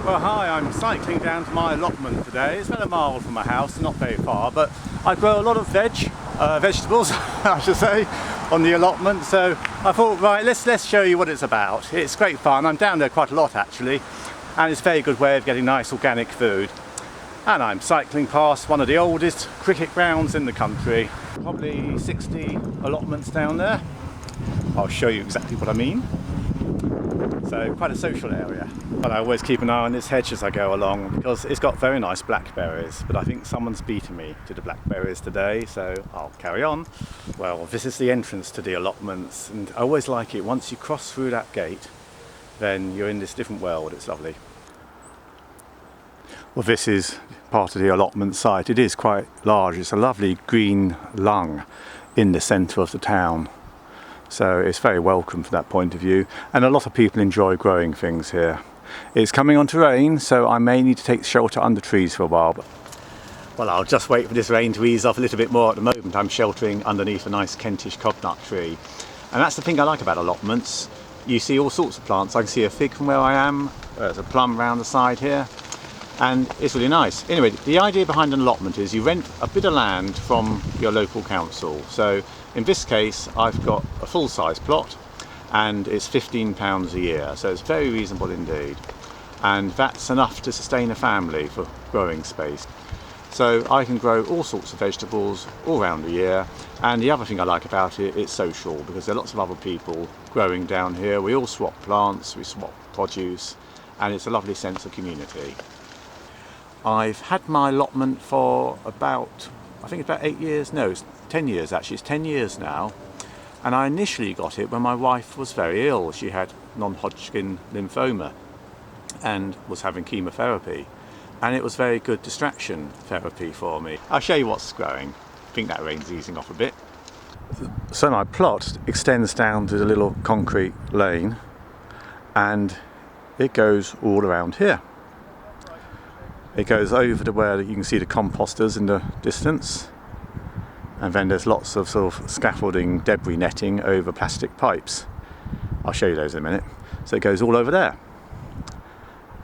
Well, hi, I'm cycling down to my allotment today. It's about a mile from my house, not very far, but I grow a lot of vegetables, I should say, on the allotment. So I thought, right, let's show you what it's about. It's great fun. I'm down there quite a lot actually, and it's a very good way of getting nice organic food. And I'm cycling past one of the oldest cricket grounds in the country. Probably 60 allotments down there. I'll show you exactly what I mean. So quite a social area. But I always keep an eye on this hedge as I go along because it's got very nice blackberries, but I think someone's beaten me to the blackberries today, so I'll carry on. Well, this is the entrance to the allotments, and I always like it. Once you cross through that gate, then you're in this different world. It's lovely. Well, this is part of the allotment site. It is quite large. It's a lovely green lung in the centre of the town. So it's very welcome from that point of view, and a lot of people enjoy growing things here. It's coming on to rain, so I may need to take shelter under trees for a while. Well, I'll just wait for this rain to ease off a little bit more. At the moment I'm sheltering underneath a nice Kentish cobnut tree, and that's the thing I like about allotments. You see all sorts of plants. I can see a fig from where I am, there's a plum round the side here, and it's really nice. Anyway, the idea behind an allotment is you rent a bit of land from your local council. So in this case I've got a full-size plot and it's £15 a year, so it's very reasonable indeed, and that's enough to sustain a family for growing space. So I can grow all sorts of vegetables all around the year, and the other thing I like about it, it's social, because there are lots of other people growing down here. We all swap plants, we swap produce, and it's a lovely sense of community. I've had my allotment for about, I think it's about 8 years, no, it's 10 years actually, it's 10 years now. And I initially got it when my wife was very ill. She had non-Hodgkin lymphoma and was having chemotherapy. And it was very good distraction therapy for me. I'll show you what's growing. I think that rain's easing off a bit. So my plot extends down to the little concrete lane, and it goes all around here. It goes over to where you can see the composters in the distance, and then there's lots of sort of scaffolding, debris netting over plastic pipes. I'll show you those in a minute. So it goes all over there,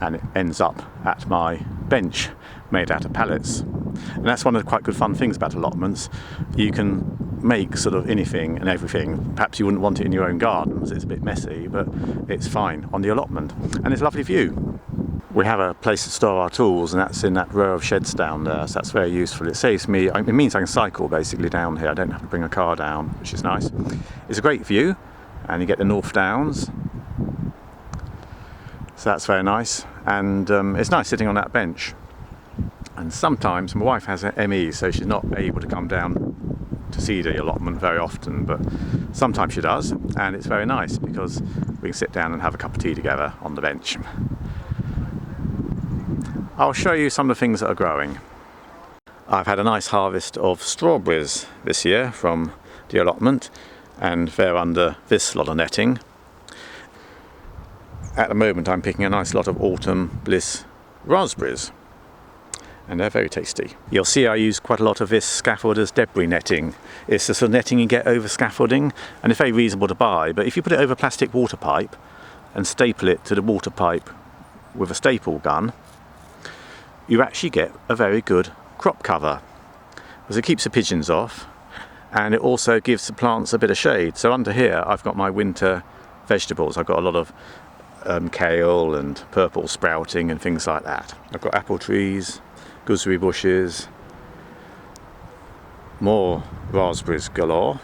and it ends up at my bench made out of pallets. And that's one of the quite good fun things about allotments. You can make sort of anything and everything. Perhaps you wouldn't want it in your own garden because it's a bit messy, but it's fine on the allotment, and it's a lovely view. We have a place to store our tools, and that's in that row of sheds down there, so that's very useful. It saves me, it means I can cycle basically down here. I don't have to bring a car down, which is nice. It's a great view, and you get the North Downs, so that's very nice. And it's nice sitting on that bench. And sometimes my wife has an ME, so she's not able to come down to see the allotment very often, but sometimes she does, and it's very nice because we can sit down and have a cup of tea together on the bench. I'll show you some of the things that are growing. I've had a nice harvest of strawberries this year from the allotment, and they're under this lot of netting. At the moment I'm picking a nice lot of autumn Bliss raspberries, and they're very tasty. You'll see I use quite a lot of this scaffold as debris netting. It's the sort of netting you get over scaffolding, and it's very reasonable to buy, but if you put it over a plastic water pipe and staple it to the water pipe with a staple gun, you actually get a very good crop cover, because it keeps the pigeons off, and it also gives the plants a bit of shade. So under here I've got my winter vegetables. I've got a lot of kale and purple sprouting and things like that. I've got apple trees, gooseberry bushes, more raspberries galore.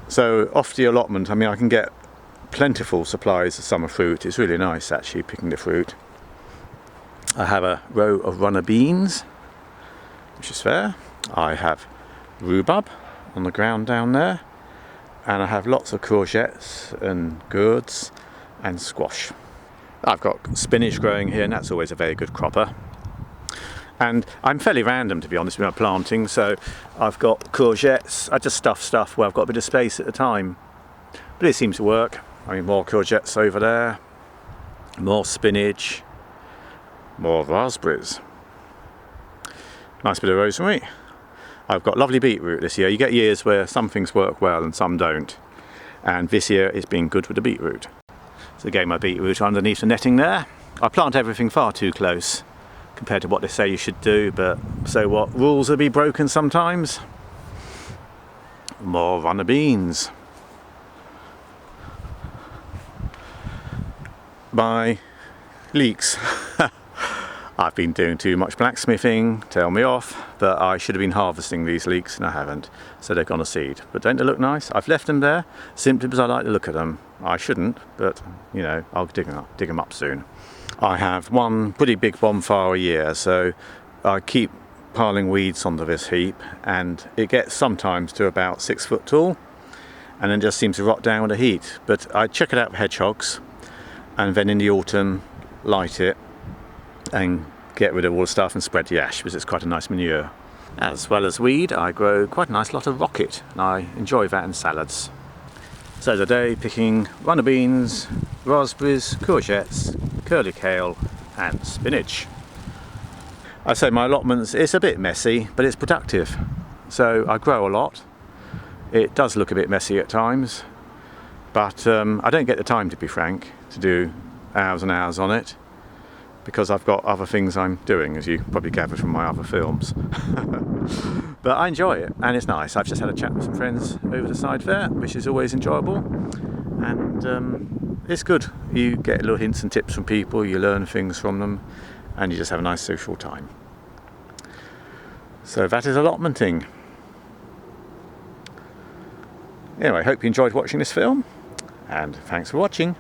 So off the allotment, I mean, I can get plentiful supplies of summer fruit. It's really nice actually picking the fruit. I have a row of runner beans, which is fair. I have rhubarb on the ground down there, and I have lots of courgettes and gourds and squash. I've got spinach growing here, and that's always a very good cropper. And I'm fairly random, to be honest, with my planting, so I've got courgettes. I just stuff where I've got a bit of space at a time, but it seems to work. I mean, more courgettes over there, more spinach, more raspberries. Nice bit of rosemary. I've got lovely beetroot this year. You get years where some things work well and some don't, and this year it's been good with the beetroot. So again, my beetroot underneath the netting there. I plant everything far too close compared to what they say you should do, but so what, rules will be broken sometimes. More runner beans. My Leeks. I've been doing too much blacksmithing, tell me off, but I should have been harvesting these leeks and I haven't, so they've gone to seed. But don't they look nice? I've left them there simply because I like to look at them. I shouldn't, but you know, I'll dig them up soon. I have one pretty big bonfire a year, so I keep piling weeds onto this heap, and it gets sometimes to about 6 foot tall and then just seems to rot down with the heat. But I check it out for hedgehogs, and then in the autumn light it and get rid of all the stuff and spread the ash because it's quite a nice manure. As well as weed, I grow quite a nice lot of rocket, and I enjoy that in salads. So today picking runner beans, raspberries, courgettes, curly kale and spinach. I say my allotments, it's a bit messy, but it's productive. So I grow a lot. It does look a bit messy at times, but I don't get the time, to be frank, to do hours and hours on it, because I've got other things I'm doing, as you probably gathered from my other films. But I enjoy it, and it's nice. I've just had a chat with some friends over the side there, which is always enjoyable, and it's good. You get little hints and tips from people, you learn things from them, and you just have a nice social time. So that is allotmenting. Anyway, I hope you enjoyed watching this film, and thanks for watching.